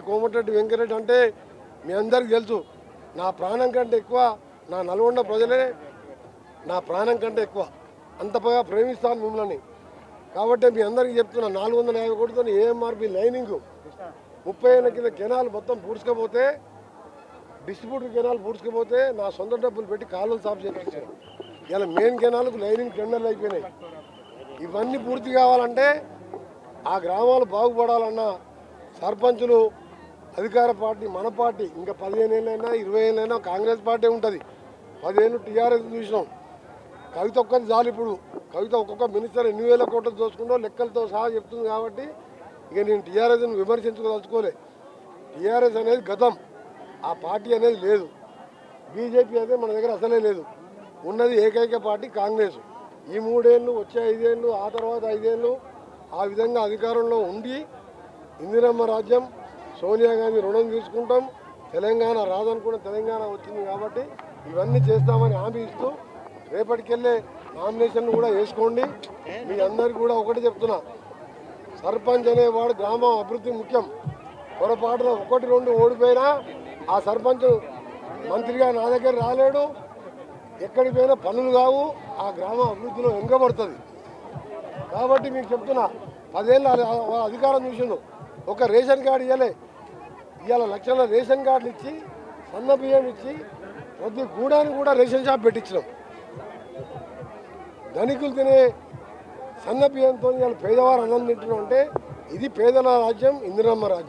కోమటిరెడ్డి వెంకరెడ్డి అంటే మీ అందరికీ తెలుసు. నా ప్రాణం కంటే ఎక్కువ నా నల్గొండ ప్రజలే నా ప్రాణం కంటే ఎక్కువ. అంతగా ప్రేమిస్తాను మిమ్మల్ని. కాబట్టి మీ అందరికీ చెప్తున్నా, 450 కోట్లతో ఏఎంఆర్పి లైనింగ్ 30 ఏళ్ళ కింద కెనాల్ మొత్తం పూడ్చుకపోతే, డిస్ట్రిబ్యూటర్ కెనాల్ పూడ్చుకపోతే నా సొంత డబ్బులు పెట్టి కాలువలు సాఫ్ చేయించాను. ఇలా మెయిన్ కెనాల్కు లైనింగ్ టెండర్లు అయిపోయినాయి. ఇవన్నీ పూర్తి కావాలంటే, ఆ గ్రామాలు బాగుపడాలన్నా సర్పంచులు, అధికార పార్టీ, మన పార్టీ ఇంకా 15 ఏళ్ళైనా 20 ఏళ్ళైనా కాంగ్రెస్ పార్టీ ఉంటుంది. 10 ఏళ్ళు టీఆర్ఎస్ చూసినాం. కవిత ఒక్కది చాలు. ఇప్పుడు కవిత ఒక్కొక్క మినిస్టర్ ఎన్ని వేల కోట్లు దోచుకుంటో లెక్కలతో సహా చెప్తుంది. కాబట్టి ఇక నేను టీఆర్ఎస్ని విమర్శించుకోదలుచుకోలే. టీఆర్ఎస్ అనేది గతం, ఆ పార్టీ అనేది లేదు. బీజేపీ అయితే మన దగ్గర అసలే లేదు. ఉన్నది ఏకైక పార్టీ కాంగ్రెస్. ఈ 3 ఏళ్ళు, వచ్చే 5 ఏళ్ళు, ఆ తర్వాత 5 ఏళ్ళు ఆ విధంగా అధికారంలో ఉండి ఇందిరమ్మ రాజ్యం, సోనియా గాంధీ రుణం తీసుకుంటాం. తెలంగాణ రాదనుకున్న తెలంగాణ వచ్చింది. కాబట్టి ఇవన్నీ చేస్తామని హామీ ఇస్తూ రేపటికెళ్ళే నామినేషన్లు కూడా వేసుకోండి. మీ అందరికీ కూడా ఒకటి చెప్తున్నా, సర్పంచ్ అనేవాడు గ్రామం అభివృద్ధి ముఖ్యం. పొరపాటున 1-2 ఓడిపోయినా ఆ సర్పంచ్ మంత్రిగా నా దగ్గర రాలేడు. ఎక్కడికి పోయినా పనులు కావు, ఆ గ్రామం అభివృద్ధిలో వెనుకబడుతుంది. కాబట్టి మీకు చెప్తున్నా, 10 ఏళ్ళ అధికారం చూసిండు, ఒక రేషన్ కార్డు ఇవ్వలే. ఇవాళ లక్షల రేషన్ కార్డులు ఇచ్చి, సన్న బియ్యం ఇచ్చి, ప్రతి గూడానికి కూడా రేషన్ షాప్ పెట్టించినాం. ధనికులు తినే సన్న బియ్యంతో ఇవాళ పేదవారు అన్నం తింటున్నాం. అంటే ఇది పేదల రాజ్యం, ఇందిరమ్మ రాజ్యం.